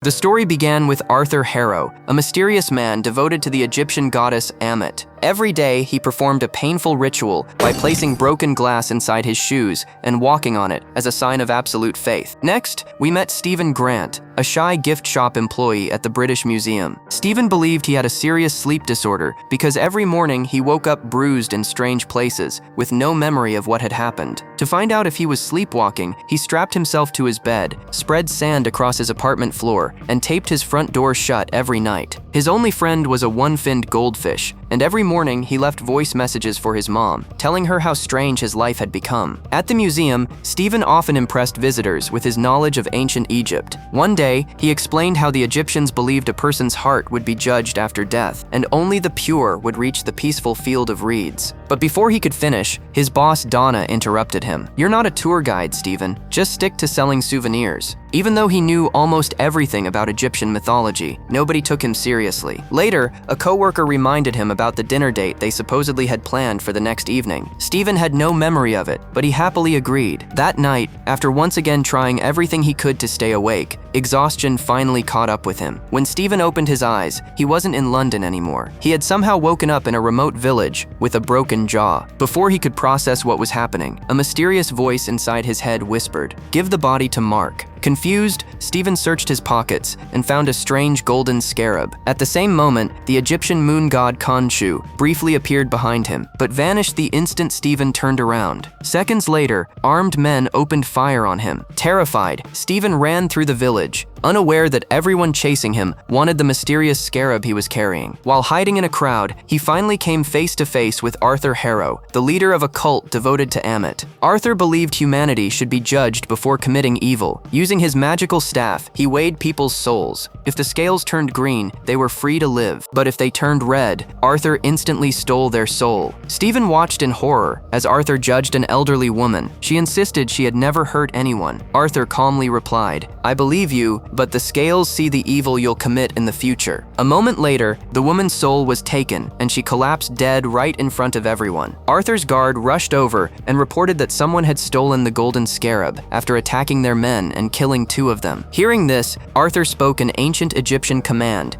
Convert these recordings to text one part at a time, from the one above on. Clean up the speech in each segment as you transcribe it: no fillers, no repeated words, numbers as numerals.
The story began with Arthur Harrow, a mysterious man devoted to the Egyptian goddess Ammit. Every day, he performed a painful ritual by placing broken glass inside his shoes and walking on it as a sign of absolute faith. Next, we met Stephen Grant, a shy gift shop employee at the British Museum. Stephen believed he had a serious sleep disorder because every morning he woke up bruised in strange places with no memory of what had happened. To find out if he was sleepwalking, he strapped himself to his bed, spread sand across his apartment floor, and taped his front door shut every night. His only friend was a one-finned goldfish, and every morning he left voice messages for his mom, telling her how strange his life had become. At the museum, Stephen often impressed visitors with his knowledge of ancient Egypt. One day, he explained how the Egyptians believed a person's heart would be judged after death, and only the pure would reach the peaceful field of reeds. But before he could finish, his boss Donna interrupted him. "You're not a tour guide, Stephen. Just stick to selling souvenirs." Even though he knew almost everything about Egyptian mythology, nobody took him seriously. Later, a coworker reminded him about the dinner date they supposedly had planned for the next evening. Stephen had no memory of it, but he happily agreed. That night, after once again trying everything he could to stay awake, exhaustion finally caught up with him. When Stephen opened his eyes, he wasn't in London anymore. He had somehow woken up in a remote village with a broken jaw. Before he could process what was happening, a mysterious voice inside his head whispered, "Give the body to Marc." Confused, Stephen searched his pockets and found a strange golden scarab. At the same moment, the Egyptian moon god Khonshu briefly appeared behind him, but vanished the instant Stephen turned around. Seconds later, armed men opened fire on him. Terrified, Stephen ran through the village, unaware that everyone chasing him wanted the mysterious scarab he was carrying. While hiding in a crowd, he finally came face to face with Arthur Harrow, the leader of a cult devoted to Ammit. Arthur believed humanity should be judged before committing evil. Using his magical staff, he weighed people's souls. If the scales turned green, they were free to live. But if they turned red, Arthur instantly stole their soul. Stephen watched in horror as Arthur judged an elderly woman. She insisted she had never hurt anyone. Arthur calmly replied, "I believe you, but the scales see the evil you'll commit in the future." A moment later, the woman's soul was taken, and she collapsed dead right in front of everyone. Arthur's guard rushed over and reported that someone had stolen the golden scarab after attacking their men and killing 2 of them. Hearing this, Arthur spoke an ancient Egyptian command,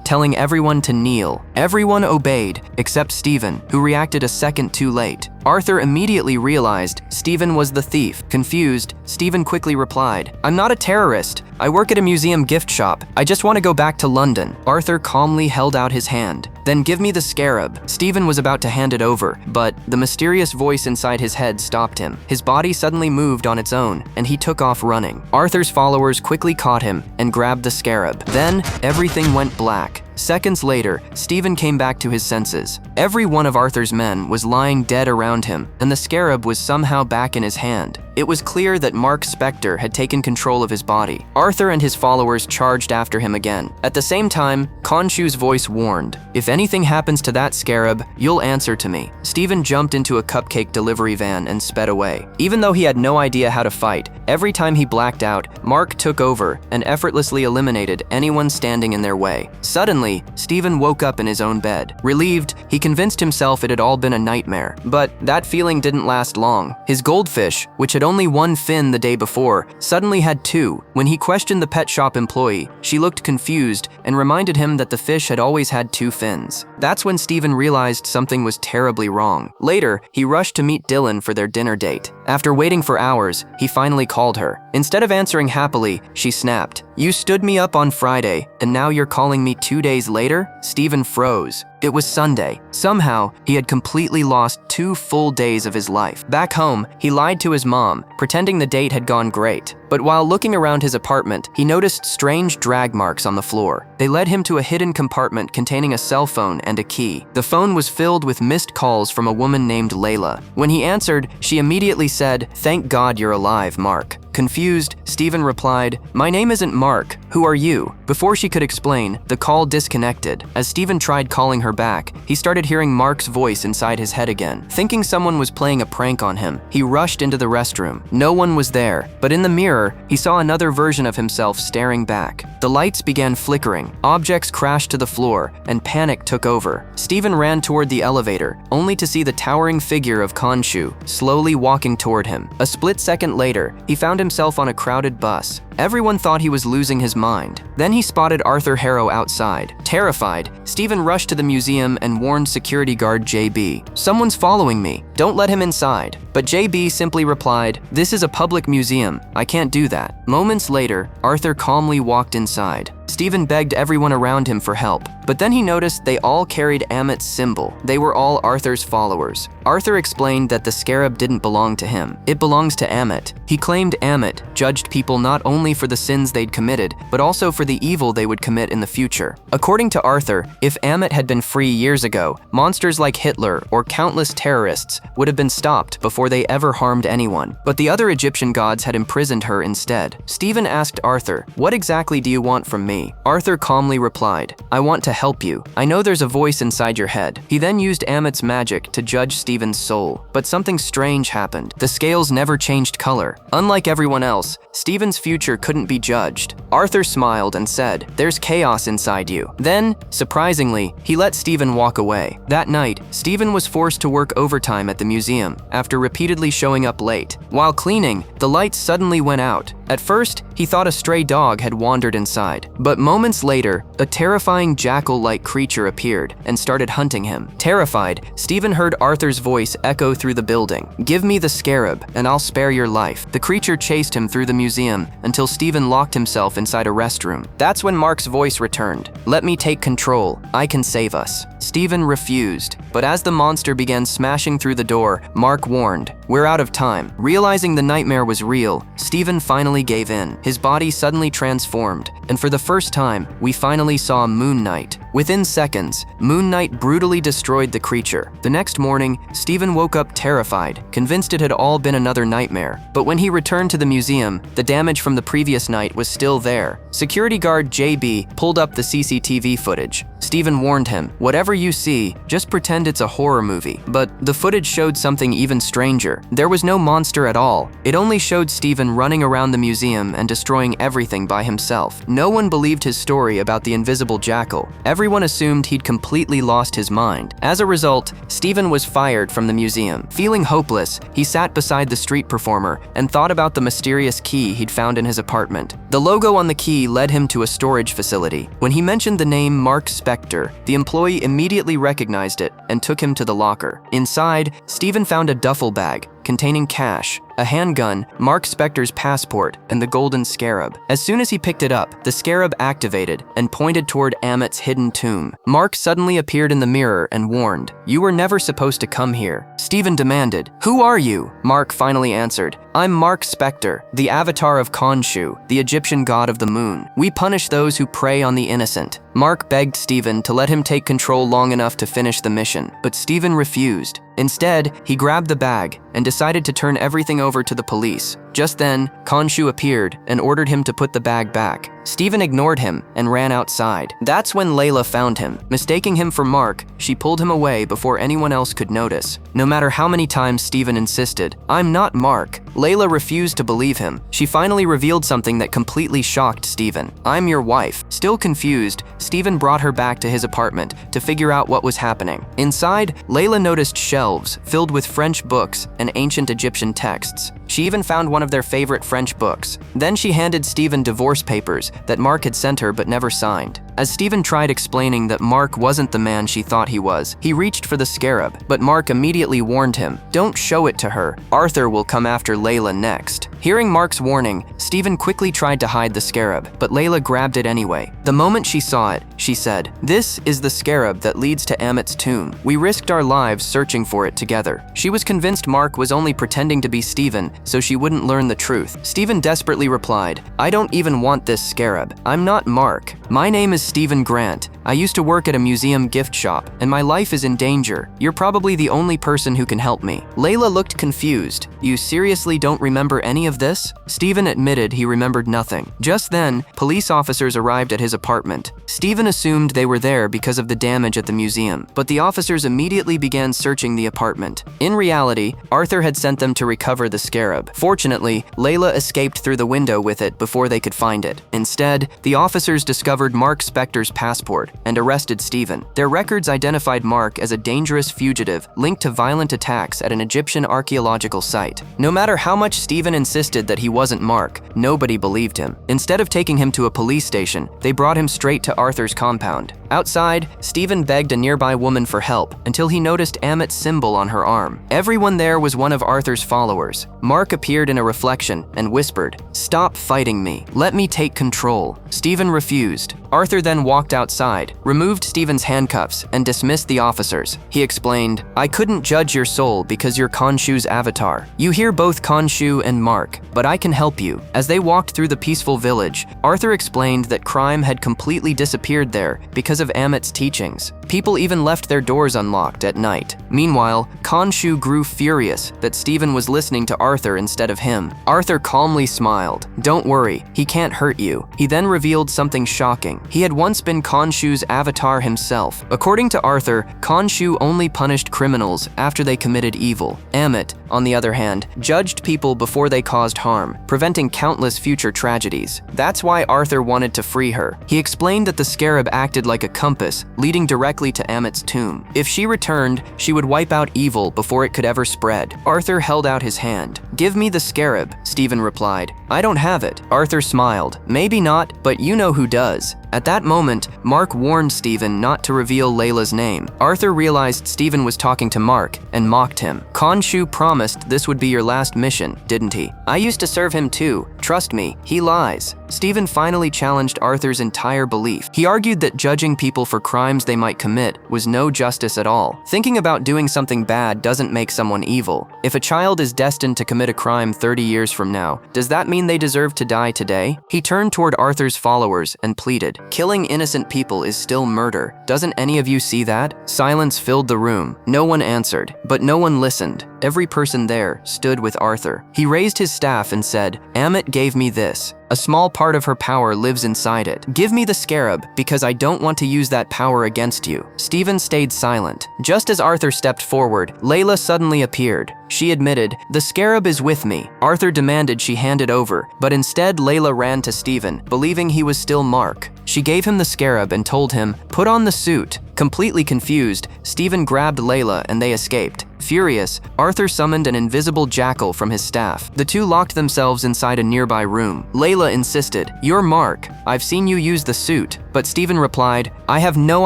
telling everyone to kneel. Everyone obeyed, except Stephen, who reacted a second too late. Arthur immediately realized Stephen was the thief. Confused, Stephen quickly replied, "I'm not a terrorist. I work at a museum gift shop. I just want to go back to London." Arthur calmly held out his hand. "Then give me the scarab." Stephen was about to hand it over, but the mysterious voice inside his head stopped him. His body suddenly moved on its own, and he took off running. Arthur's followers quickly caught him and grabbed the scarab. Then, everything went black. Seconds later, Stephen came back to his senses. Every one of Arthur's men was lying dead around him, and the scarab was somehow back in his hand. It was clear that Marc's specter had taken control of his body. Arthur and his followers charged after him again. At the same time, Khonshu's voice warned, "If anything happens to that scarab, you'll answer to me." Stephen jumped into a cupcake delivery van and sped away. Even though he had no idea how to fight, every time he blacked out, Marc took over and effortlessly eliminated anyone standing in their way. Suddenly, Stephen woke up in his own bed. Relieved, he convinced himself it had all been a nightmare. But that feeling didn't last long. His goldfish, which had only 1 fin the day before, suddenly had 2. When he questioned the pet shop employee, she looked confused and reminded him that the fish had always had 2 fins. That's when Stephen realized something was terribly wrong. Later, he rushed to meet Dylan for their dinner date. After waiting for hours, he finally called her. Instead of answering happily, she snapped, "You stood me up on Friday, and now you're calling me 2 days later?" Stephen froze. It was Sunday. Somehow, he had completely lost 2 full days of his life. Back home, he lied to his mom, pretending the date had gone great. But while looking around his apartment, he noticed strange drag marks on the floor. They led him to a hidden compartment containing a cell phone and a key. The phone was filled with missed calls from a woman named Layla. When he answered, she immediately said, "Thank God you're alive, Marc." Confused, Stephen replied, "My name isn't Marc. Who are you?" Before she could explain, the call disconnected. As Stephen tried calling her back, he started hearing Marc's voice inside his head again. Thinking someone was playing a prank on him, he rushed into the restroom. No one was there, but in the mirror, he saw another version of himself staring back. The lights began flickering, objects crashed to the floor, and panic took over. Stephen ran toward the elevator, only to see the towering figure of Khonshu slowly walking toward him. A split second later, he found himself on a crowded bus. Everyone thought he was losing his mind. Then he spotted Arthur Harrow outside. Terrified, Stephen rushed to the museum and warned security guard JB. "Someone's following me. Don't let him inside." But JB simply replied, "This is a public museum. I can't do that." Moments later, Arthur calmly walked inside. Stephen begged everyone around him for help, but then he noticed they all carried Amit's symbol. They were all Arthur's followers. Arthur explained that the scarab didn't belong to him. It belongs to Amit. He claimed Amit judged people not only for the sins they'd committed, but also for the evil they would commit in the future. According to Arthur, if Amit had been free years ago, monsters like Hitler or countless terrorists would have been stopped before they ever harmed anyone. But the other Egyptian gods had imprisoned her instead. Stephen asked Arthur, "What exactly do you want from me?" Arthur calmly replied, "I want to help you. I know there's a voice inside your head." He then used Amit's magic to judge Stephen's soul. But something strange happened. The scales never changed color. Unlike everyone else, Stephen's future couldn't be judged. Arthur smiled and said, "There's chaos inside you." Then, surprisingly, he let Stephen walk away. That night, Stephen was forced to work overtime at the museum after repeatedly showing up late. While cleaning, the lights suddenly went out. At first, he thought a stray dog had wandered inside. But moments later, a terrifying jackal-like creature appeared and started hunting him. Terrified, Stephen heard Arthur's voice echo through the building. "Give me the scarab, and I'll spare your life." The creature chased him through the museum until Stephen locked himself inside a restroom. That's when Marc's voice returned. "Let me take control. I can save us." Stephen refused, but as the monster began smashing through the door, Marc warned, "We're out of time." Realizing the nightmare was real, Stephen finally gave in. His body suddenly transformed, and for the first time, we finally saw Moon Knight. Within seconds, Moon Knight brutally destroyed the creature. The next morning, Stephen woke up terrified, convinced it had all been another nightmare. But when he returned to the museum, the damage from the previous night was still there. Security guard JB pulled up the CCTV footage. Stephen warned him, "Whatever you see, just pretend it's a horror movie." But the footage showed something even stranger. There was no monster at all. It only showed Stephen running around the museum and destroying everything by himself. No one believed his story about the invisible jackal. Everyone assumed he'd completely lost his mind. As a result, Stephen was fired from the museum. Feeling hopeless, he sat beside the street performer and thought about the mysterious key he'd found in his apartment. The logo on the key led him to a storage facility. When he mentioned the name Marc Spector, the employee immediately recognized it and took him to the locker. Inside, Stephen found a duffel bag containing cash, a handgun, Marc Spector's passport, and the golden scarab. As soon as he picked it up, the scarab activated and pointed toward Amit's hidden tomb. Marc suddenly appeared in the mirror and warned, "You were never supposed to come here." Stephen demanded, "Who are you?" Marc finally answered, "I'm Marc Spector, the avatar of Khonshu, the Egyptian god of the moon. We punish those who prey on the innocent." Marc begged Stephen to let him take control long enough to finish the mission, but Stephen refused. Instead, he grabbed the bag and decided to turn everything over to the police. Just then, Khonshu appeared and ordered him to put the bag back. Stephen ignored him and ran outside. That's when Layla found him. Mistaking him for Marc, she pulled him away before anyone else could notice. No matter how many times Stephen insisted, "I'm not Marc," Layla refused to believe him. She finally revealed something that completely shocked Stephen. "I'm your wife." Still confused, Stephen brought her back to his apartment to figure out what was happening. Inside, Layla noticed shelves filled with French books and ancient Egyptian texts. She even found one of their favorite French books. Then she handed Stephen divorce papers that Marc had sent her but never signed. As Stephen tried explaining that Marc wasn't the man she thought he was, he reached for the scarab, but Marc immediately warned him, "Don't show it to her. Arthur will come after Layla next." Hearing Marc's warning, Stephen quickly tried to hide the scarab, but Layla grabbed it anyway. The moment she saw it, she said, "This is the scarab that leads to Amit's tomb. We risked our lives searching for it together." She was convinced Marc was only pretending to be Stephen so she wouldn't learn the truth. Stephen desperately replied, "I don't even want this scarab. I'm not Marc. My name is Stephen Grant. I used to work at a museum gift shop, and my life is in danger. You're probably the only person who can help me." Layla looked confused. "You seriously don't remember any of this?" Stephen admitted he remembered nothing. Just then, police officers arrived at his apartment. Stephen assumed they were there because of the damage at the museum, but the officers immediately began searching the apartment. In reality, Arthur had sent them to recover the scarab. Fortunately, Layla escaped through the window with it before they could find it. Instead, the officers discovered Marc Spector's passport, and arrested Stephen. Their records identified Marc as a dangerous fugitive linked to violent attacks at an Egyptian archaeological site. No matter how much Stephen insisted that he wasn't Marc, nobody believed him. Instead of taking him to a police station, they brought him straight to Arthur's compound. Outside, Stephen begged a nearby woman for help until he noticed Amit's symbol on her arm. Everyone there was one of Arthur's followers. Marc appeared in a reflection and whispered, "Stop fighting me. Let me take control." Stephen refused. Arthur then walked outside, removed Stephen's handcuffs, and dismissed the officers. He explained, "I couldn't judge your soul because you're Khonshu's avatar. You hear both Khonshu and Marc, but I can help you." As they walked through the peaceful village, Arthur explained that crime had completely disappeared there because of Amit's teachings. People even left their doors unlocked at night. Meanwhile, Khonshu grew furious that Stephen was listening to Arthur instead of him. Arthur calmly smiled. "Don't worry, he can't hurt you." He then revealed something shocking. He had once been Khonshu's avatar himself. According to Arthur, Khonshu only punished criminals after they committed evil. Amit, on the other hand, judged people before they caused harm, preventing countless future tragedies. That's why Arthur wanted to free her. He explained that the scarab acted like a compass, leading directly to Amit's tomb. If she returned, she would wipe out evil before it could ever spread. Arthur held out his hand. "Give me the scarab," Stephen replied. "I don't have it." Arthur smiled. "Maybe not, but you know who does." At that moment, Marc warned Stephen not to reveal Layla's name. Arthur realized Stephen was talking to Marc and mocked him. "Khonshu promised this would be your last mission, didn't he? I used to serve him too. Trust me, he lies." Stephen finally challenged Arthur's entire belief. He argued that judging people for crimes they might commit was no justice at all. Thinking about doing something bad doesn't make someone evil. If a child is destined to commit a crime 30 years from now, does that mean they deserve to die today? He turned toward Arthur's followers and pleaded, "Killing innocent people is still murder. Doesn't any of you see that?" Silence filled the room. No one answered, but no one listened. Every person there stood with Arthur. He raised his staff and said, "Amit gave me this. A small part of her power lives inside it. Give me the scarab, because I don't want to use that power against you." Stephen stayed silent. Just as Arthur stepped forward, Layla suddenly appeared. She admitted, "The scarab is with me." Arthur demanded she hand it over, but instead Layla ran to Stephen, believing he was still Marc. She gave him the scarab and told him, "Put on the suit." Completely confused, Stephen grabbed Layla and they escaped. Furious, Arthur summoned an invisible jackal from his staff. The two locked themselves inside a nearby room. Layla insisted, "You're Marc. I've seen you use the suit." But Stephen replied, "I have no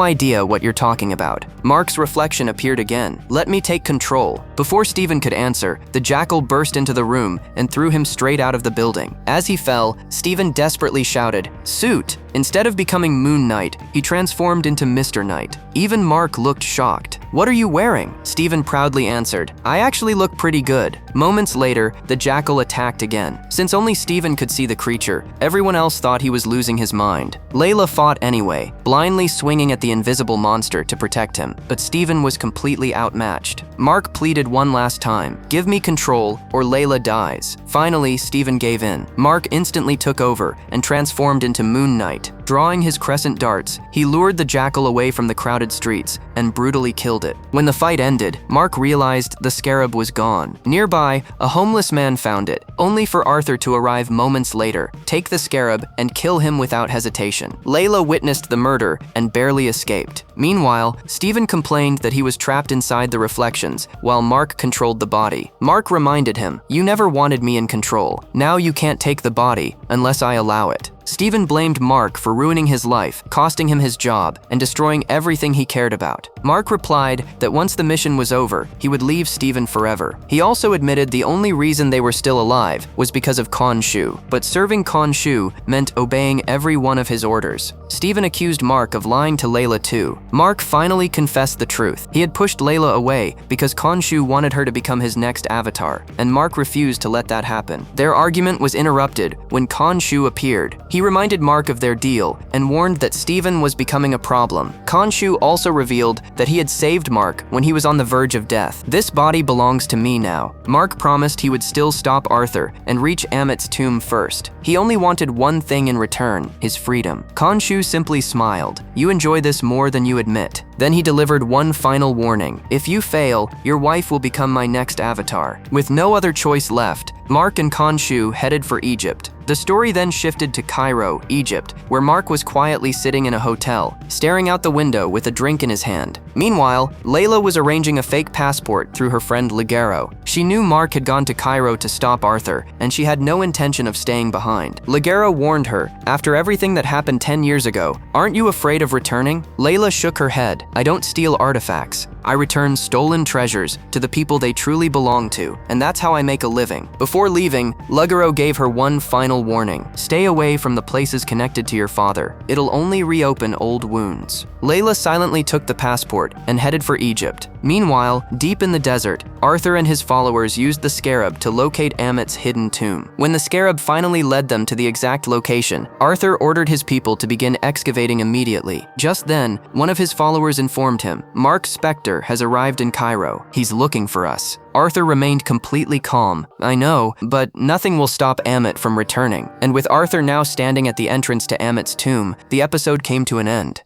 idea what you're talking about." Marc's reflection appeared again. "Let me take control." Before Stephen could answer, the jackal burst into the room and threw him straight out of the building. As he fell, Stephen desperately shouted, "Suit!" Instead of becoming Moon Knight, he transformed into Mr. Knight. Even Marc looked shocked. "What are you wearing?" Stephen proudly answered, "I actually look pretty good." Moments later, the jackal attacked again. Since only Stephen could see the creature, everyone else thought he was losing his mind. Layla fought anyway, blindly swinging at the invisible monster to protect him, but Stephen was completely outmatched. Marc pleaded one last time, "Give me control, or Layla dies." Finally, Stephen gave in. Marc instantly took over and transformed into Moon Knight. Drawing his crescent darts, he lured the jackal away from the crowded streets and brutally killed it. When the fight ended, Marc realized the scarab was gone. Nearby, a homeless man found it, only for Arthur to arrive moments later, take the scarab, and kill him without hesitation. Layla witnessed the murder and barely escaped. Meanwhile, Stephen complained that he was trapped inside the reflections, while Marc controlled the body. Marc reminded him, "You never wanted me in control. Now you can't take the body unless I allow it." Stephen blamed Marc for ruining his life, costing him his job, and destroying everything he cared about. Marc replied that once the mission was over, he would leave Stephen forever. He also admitted the only reason they were still alive was because of Khonshu, but serving Khonshu meant obeying every one of his orders. Stephen accused Marc of lying to Layla too. Marc finally confessed the truth. He had pushed Layla away because Khonshu wanted her to become his next avatar, and Marc refused to let that happen. Their argument was interrupted when Khonshu appeared. He reminded Marc of their deal and warned that Stephen was becoming a problem. Khonshu also revealed that he had saved Marc when he was on the verge of death. "This body belongs to me now." Marc promised he would still stop Arthur and reach Amit's tomb first. He only wanted one thing in return, his freedom. Khonshu simply smiled. "You enjoy this more than you admit." Then he delivered one final warning. "If you fail, your wife will become my next avatar." With no other choice left, Marc and Khonshu headed for Egypt. The story then shifted to Cairo, Egypt, where Marc was quietly sitting in a hotel, staring out the window with a drink in his hand. Meanwhile, Layla was arranging a fake passport through her friend Ligero. She knew Marc had gone to Cairo to stop Arthur, and she had no intention of staying behind. Ligero warned her, after everything that happened 10 years ago, "Aren't you afraid of returning?" Layla shook her head. "I don't steal artifacts. I return stolen treasures to the people they truly belong to, and that's how I make a living." Before leaving, Ligero gave her one final warning. "Stay away from the places connected to your father. It'll only reopen old wounds." Layla silently took the passport and headed for Egypt. Meanwhile, deep in the desert, Arthur and his followers used the scarab to locate Amit's hidden tomb. When the scarab finally led them to the exact location, Arthur ordered his people to begin excavating immediately. Just then, one of his followers informed him, "Marc's specter has arrived in Cairo. He's looking for us." Arthur remained completely calm. "I know, but nothing will stop Amit from returning." And with Arthur now standing at the entrance to Amit's tomb, the episode came to an end.